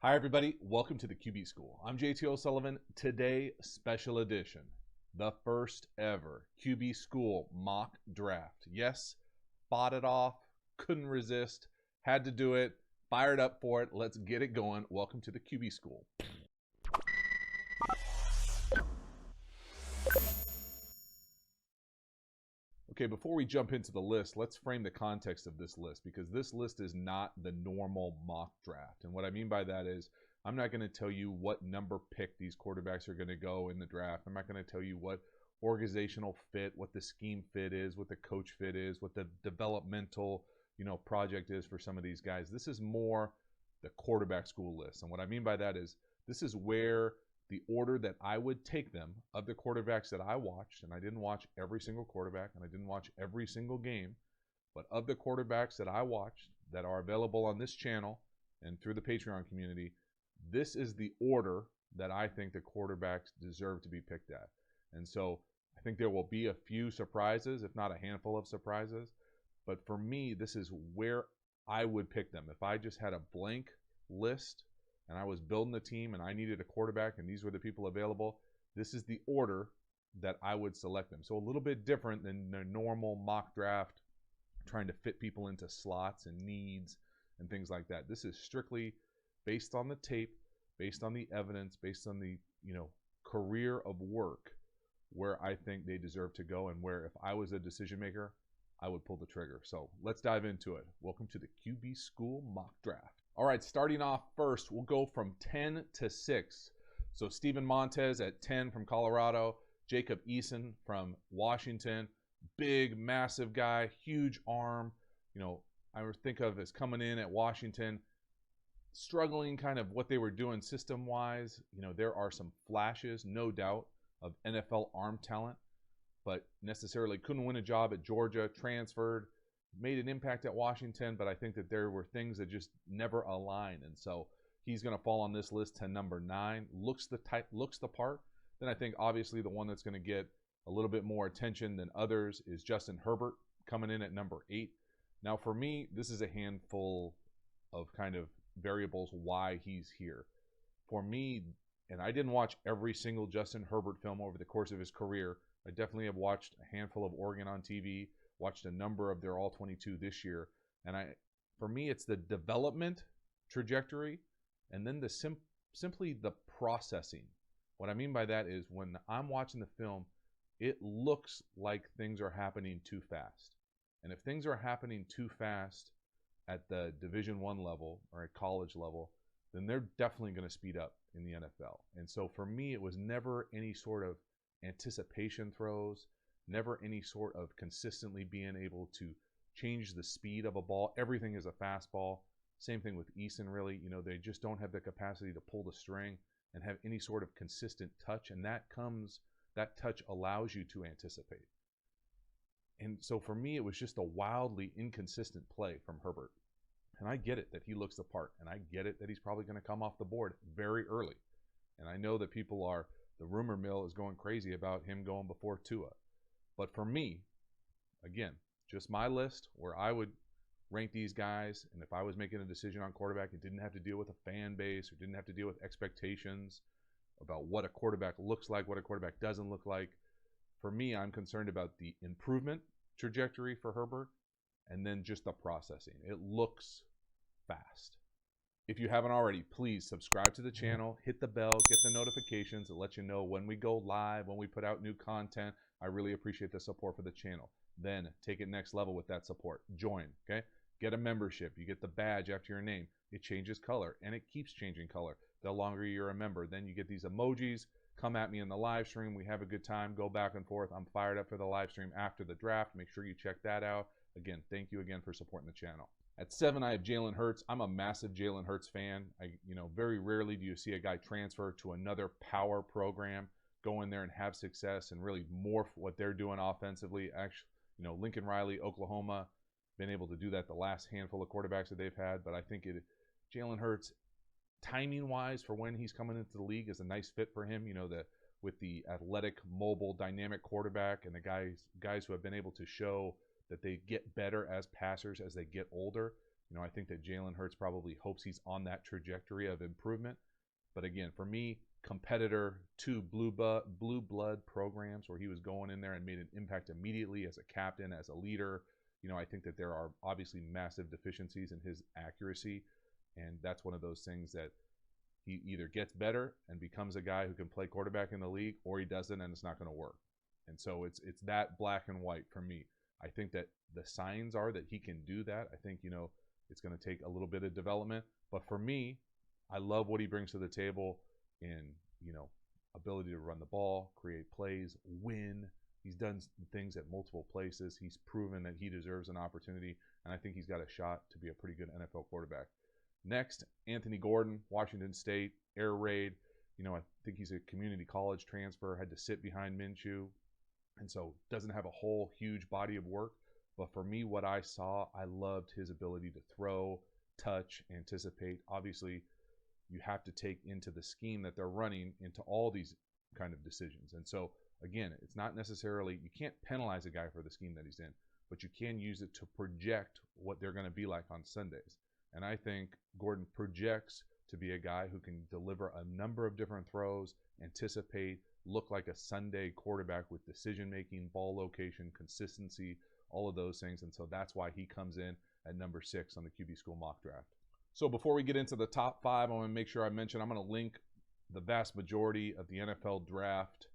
Hi, everybody. Welcome to the QB School. I'm JT O'Sullivan. Today, special edition, the first ever QB School mock draft. Yes, fought it off, couldn't resist, had to do it, fired up for it. Let's get it going. Welcome to the QB School. Okay, before we jump into the list, let's frame the context of this list because this list is not the normal mock draft. And what I mean by that is I'm not going to tell you what number pick these quarterbacks are going to go in the draft. I'm not going to tell you what organizational fit, what the scheme fit is, what the coach fit is, what the developmental, project is for some of these guys. This is more the quarterback school list. And what I mean by that is this is where the order that I would take them of the quarterbacks that I watched, and I didn't watch every single quarterback and I didn't watch every single game, but of the quarterbacks that I watched that are available on this channel and through the Patreon community, this is the order that I think the quarterbacks deserve to be picked at. And so I think there will be a few surprises, if not a handful of surprises. But for me, this is where I would pick them. If I just had a blank list and I was building the team and I needed a quarterback and these were the people available, this is the order that I would select them. So a little bit different than the normal mock draft, trying to fit people into slots and needs and things like that. This is strictly based on the tape, based on the evidence, based on the, career of work where I think they deserve to go and where if I was a decision maker, I would pull the trigger. So let's dive into it. Welcome to the QB School mock draft. All right, starting off first, we'll go from 10 to 6. So Steven Montez at 10 from Colorado, Jacob Eason from Washington, big, massive guy, huge arm. I would think of as coming in at Washington, struggling kind of what they were doing system-wise. There are some flashes, no doubt, of NFL arm talent, but necessarily couldn't win a job at Georgia, transferred, made an impact at Washington, but I think that there were things that just never aligned. And so he's going to fall on this list to number 9. Looks the part. Then I think obviously the one that's going to get a little bit more attention than others is Justin Herbert coming in at number 8. Now for me, this is a handful of kind of variables why he's here. For me, and I didn't watch every single Justin Herbert film over the course of his career. I definitely have watched a handful of Oregon on TV, watched a number of their All-22 this year. And for me, it's the development trajectory and then simply the processing. What I mean by that is when I'm watching the film, it looks like things are happening too fast. And if things are happening too fast at the Division I level or at college level, then they're definitely going to speed up in the NFL. And so for me, it was never any sort of anticipation throws, never any sort of consistently being able to change the speed of a ball. Everything is a fastball. Same thing with Eason, really. They just don't have the capacity to pull the string and have any sort of consistent touch. And that touch allows you to anticipate. And so for me, it was just a wildly inconsistent play from Herbert. And I get it that he looks the part. And I get it that he's probably going to come off the board very early. And I know that the rumor mill is going crazy about him going before Tua. But for me, again, just my list where I would rank these guys. And if I was making a decision on quarterback, it didn't have to deal with a fan base or didn't have to deal with expectations about what a quarterback looks like, what a quarterback doesn't look like. For me, I'm concerned about the improvement trajectory for Herbert and then just the processing. It looks fast. If you haven't already, please subscribe to the channel, hit the bell, get the notifications. It lets you know when we go live, when we put out new content. I really appreciate the support for the channel. Then take it next level with that support. Join, okay? Get a membership. You get the badge after your name. It changes color, and it keeps changing color. The longer you're a member, then you get these emojis. Come at me in the live stream. We have a good time. Go back and forth. I'm fired up for the live stream after the draft. Make sure you check that out. Again, thank you again for supporting the channel. At 7, I have Jalen Hurts. I'm a massive Jalen Hurts fan. Very rarely do you see a guy transfer to another power program, go in there and have success and really morph what they're doing offensively. Actually, Lincoln Riley, Oklahoma, been able to do that the last handful of quarterbacks that they've had. But I think Jalen Hurts, timing-wise, for when he's coming into the league, is a nice fit for him. With the athletic, mobile, dynamic quarterback and the guys who have been able to show that they get better as passers as they get older. I think that Jalen Hurts probably hopes he's on that trajectory of improvement. But again, for me, competitor to blue blood programs where he was going in there and made an impact immediately as a captain, as a leader. I think that there are obviously massive deficiencies in his accuracy, and that's one of those things that he either gets better and becomes a guy who can play quarterback in the league, or he doesn't, and it's not going to work. And so it's that black and white for me. I think that the signs are that he can do that. I think it's going to take a little bit of development, but for me, I love what he brings to the table in ability to run the ball, create plays, win. He's done things at multiple places. He's proven that he deserves an opportunity, and I think he's got a shot to be a pretty good NFL quarterback. Next, Anthony Gordon, Washington State, air raid. I think he's a community college transfer, had to sit behind Minshew, and so doesn't have a whole huge body of work. But for me, what I saw, I loved his ability to throw, touch, anticipate. Obviously, you have to take into the scheme that they're running into all these kind of decisions. And so, again, it's not necessarily, you can't penalize a guy for the scheme that he's in, but you can use it to project what they're going to be like on Sundays. And I think Gordon projects to be a guy who can deliver a number of different throws, anticipate, look like a Sunday quarterback with decision-making, ball location, consistency, all of those things. And so that's why he comes in at number 6 on the QB School mock draft. So before we get into the top 5, I want to make sure I mention I'm going to link the vast majority of the NFL draft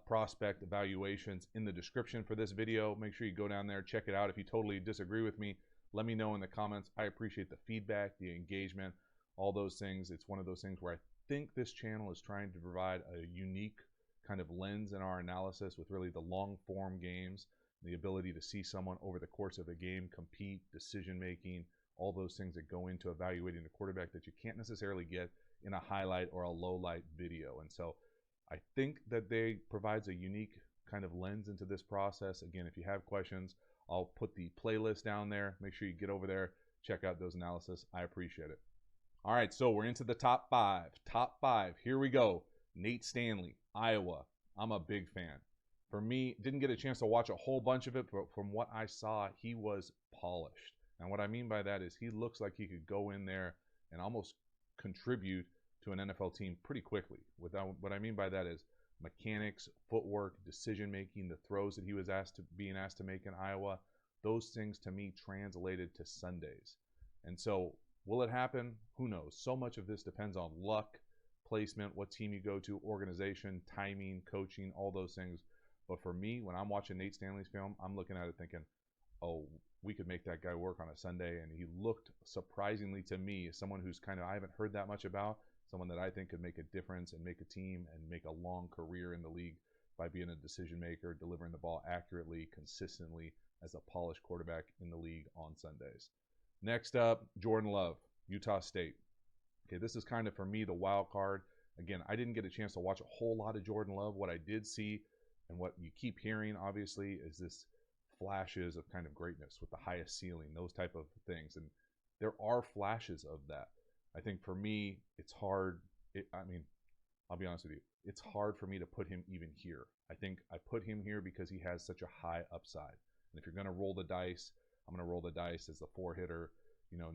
prospect evaluations in the description for this video. Make sure you go down there, check it out. If you totally disagree with me, let me know in the comments. I appreciate the feedback, the engagement, all those things. It's one of those things where I think this channel is trying to provide a unique kind of lens in our analysis with really the long form games, the ability to see someone over the course of a game compete, decision making, all those things that go into evaluating the quarterback that you can't necessarily get in a highlight or a low light video. And so I think that they provides a unique kind of lens into this process. Again, if you have questions, I'll put the playlist down there. Make sure you get over there, check out those analysis. I appreciate it. All right, so we're into the top 5. Top 5, here we go. Nate Stanley, Iowa. I'm a big fan. For me, didn't get a chance to watch a whole bunch of it, but from what I saw, he was polished. And what I mean by that is he looks like he could go in there and almost contribute to an NFL team pretty quickly. What I mean by that is mechanics, footwork, decision-making, the throws that he was being asked to make in Iowa, those things to me translated to Sundays. And so will it happen? Who knows? So much of this depends on luck, placement, what team you go to, organization, timing, coaching, all those things. But for me, when I'm watching Nate Stanley's film, I'm looking at it thinking, oh, we could make that guy work on a Sunday. And he looked surprisingly to me as someone who's I haven't heard that much about, someone that I think could make a difference and make a team and make a long career in the league by being a decision maker, delivering the ball accurately, consistently as a polished quarterback in the league on Sundays. Next up, Jordan Love, Utah State. Okay, this is kind of for me the wild card. Again, I didn't get a chance to watch a whole lot of Jordan Love. What I did see and what you keep hearing, obviously, is this flashes of kind of greatness with the highest ceiling, those type of things. And there are flashes of that. I think for me, it's hard. I'll be honest with you. It's hard for me to put him even here. I think I put him here because he has such a high upside. And if you're going to roll the dice, I'm going to roll the dice as the 4 hitter,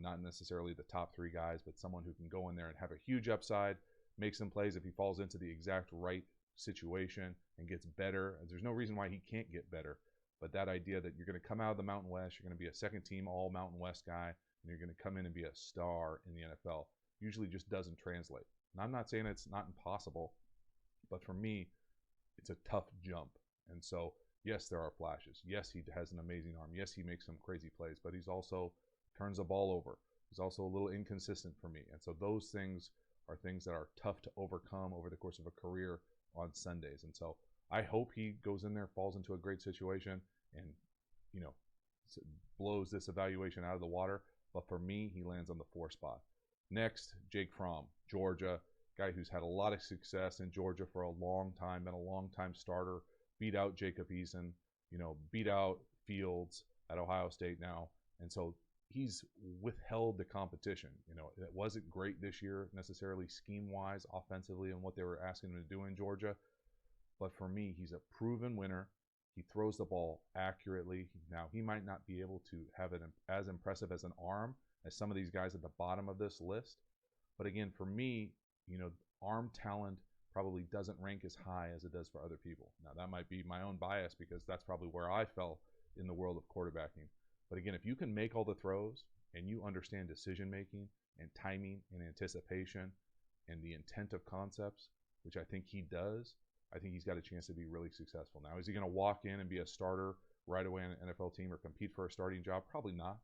not necessarily the top 3 guys, but someone who can go in there and have a huge upside, make some plays if he falls into the exact right situation and gets better. There's no reason why he can't get better. But that idea that you're going to come out of the Mountain West, you're going to be a second team all Mountain West guy, and you're going to come in and be a star in the NFL, usually just doesn't translate. And I'm not saying it's not impossible, but for me, it's a tough jump. And so, yes, there are flashes. Yes, he has an amazing arm. Yes, he makes some crazy plays, but he's also turns the ball over. He's also a little inconsistent for me. And so those things are things that are tough to overcome over the course of a career on Sundays. And so I hope he goes in there, falls into a great situation, and blows this evaluation out of the water. But for me, he lands on the 4 spot. Next, Jake Fromm, Georgia, guy who's had a lot of success in Georgia for a long time, been a long-time starter, beat out Jacob Eason, beat out Fields at Ohio State now. And so he's withheld the competition. It wasn't great this year necessarily scheme-wise, offensively, and what they were asking him to do in Georgia. But for me, he's a proven winner. He throws the ball accurately. Now, he might not be able to have it as impressive as an arm as some of these guys at the bottom of this list. But again, for me, arm talent probably doesn't rank as high as it does for other people. Now, that might be my own bias because that's probably where I fell in the world of quarterbacking. But again, if you can make all the throws and you understand decision making and timing and anticipation and the intent of concepts, which I think he does, I think he's got a chance to be really successful. Now, is he going to walk in and be a starter right away on an NFL team or compete for a starting job? Probably not.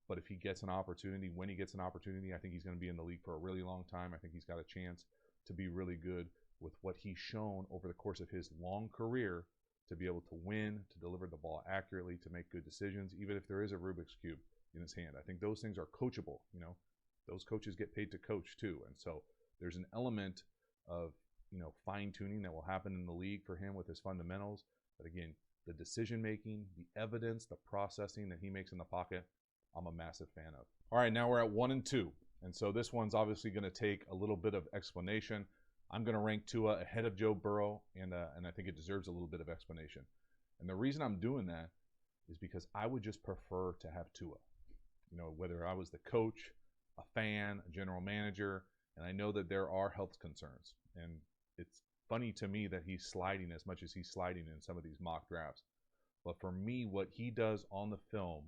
But if he gets an opportunity, when he gets an opportunity, I think he's going to be in the league for a really long time. I think he's got a chance to be really good with what he's shown over the course of his long career, to be able to win, to deliver the ball accurately, to make good decisions, even if there is a Rubik's Cube in his hand. I think those things are coachable. Those coaches get paid to coach too. And so there's an element of, fine tuning that will happen in the league for him with his fundamentals. But again, the decision making, the evidence, the processing that he makes in the pocket, I'm a massive fan of. All right, now we're at 1 and 2. And so this one's obviously going to take a little bit of explanation. I'm going to rank Tua ahead of Joe Burrow, and I think it deserves a little bit of explanation. And the reason I'm doing that is because I would just prefer to have Tua. Whether I was the coach, a fan, a general manager, and I know that there are health concerns. And it's funny to me that he's sliding as much as he's sliding in some of these mock drafts. But for me, what he does on the film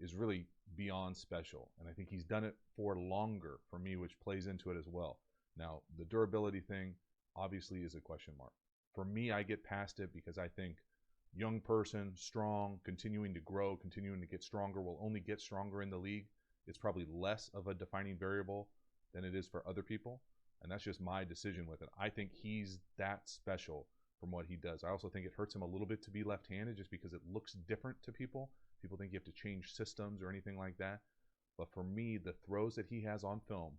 is really beyond special. And I think he's done it for longer for me, which plays into it as well. Now, the durability thing obviously is a question mark. For me, I get past it because I think young person, strong, continuing to grow, continuing to get stronger, will only get stronger in the league. It's probably less of a defining variable than it is for other people. And that's just my decision with it. I think he's that special from what he does. I also think it hurts him a little bit to be left-handed just because it looks different to people. People think you have to change systems or anything like that. But for me, the throws that he has on film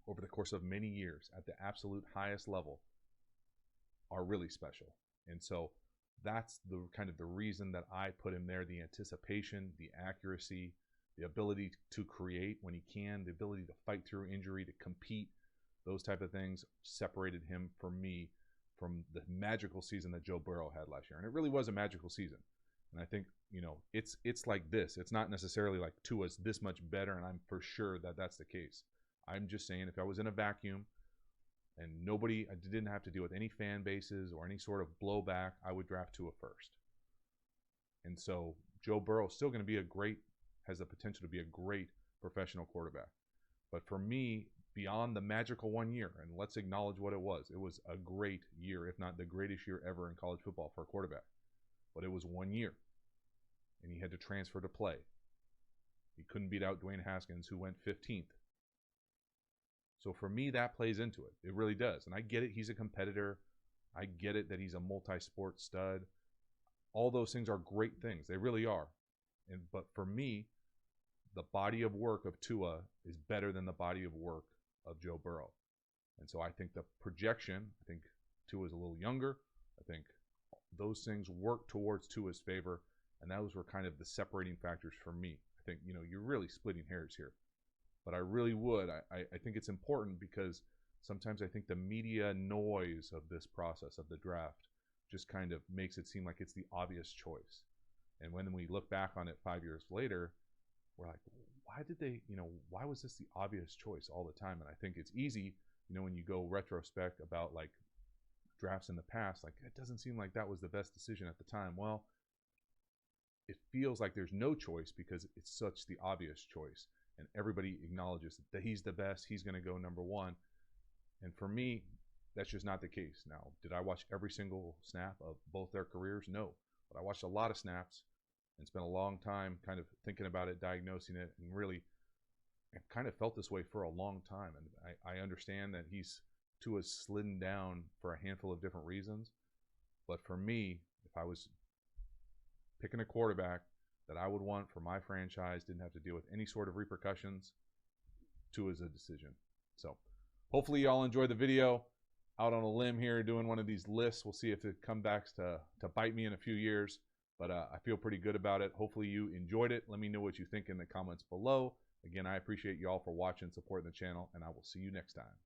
over the course of many years at the absolute highest level are really special. And so that's the kind of the reason that I put him there. The anticipation, the accuracy, the ability to create when he can, the ability to fight through injury, to compete, those type of things separated him for me from the magical season that Joe Burrow had last year. And it really was a magical season. And I think, it's like this. It's not necessarily like Tua's this much better, and I'm for sure that that's the case. I'm just saying, if I was in a vacuum and I didn't have to deal with any fan bases or any sort of blowback, I would draft Tua first. And so Joe Burrow is still going to be has the potential to be a great professional quarterback. But for me, beyond the magical 1 year, and let's acknowledge what it was a great year, if not the greatest year ever in college football for a quarterback. But it was 1 year, and he had to transfer to play. He couldn't beat out Dwayne Haskins, who went 15th. So for me, that plays into it. It really does. And I get it. He's a competitor. I get it that he's a multi-sport stud. All those things are great things. They really are. But for me, the body of work of Tua is better than the body of work of Joe Burrow. And so I think the projection, I think Tua is a little younger. I think those things work towards Tua's favor. And those were kind of the separating factors for me. I think, you're really splitting hairs here. But I really would. I think it's important because sometimes I think the media noise of this process of the draft just kind of makes it seem like it's the obvious choice. And when we look back on it 5 years later, we're like, why was this the obvious choice all the time? And I think it's easy, when you go retrospect about like drafts in the past, like it doesn't seem like that was the best decision at the time. Well, it feels like there's no choice because it's such the obvious choice. And everybody acknowledges that he's the best, he's going to go number one. And for me, that's just not the case. Now, did I watch every single snap of both their careers? No. But I watched a lot of snaps and spent a long time kind of thinking about it, diagnosing it, and really I've kind of felt this way for a long time. And I understand that Tua's slidden down for a handful of different reasons. But for me, if I was picking a quarterback that I would want for my franchise, didn't have to deal with any sort of repercussions, Tua's a decision. So hopefully y'all enjoyed the video. Out on a limb here doing one of these lists. We'll see if it comes back to bite me in a few years. But I feel pretty good about it. Hopefully you enjoyed it. Let me know what you think in the comments below. Again, I appreciate y'all for watching, supporting the channel, and I will see you next time.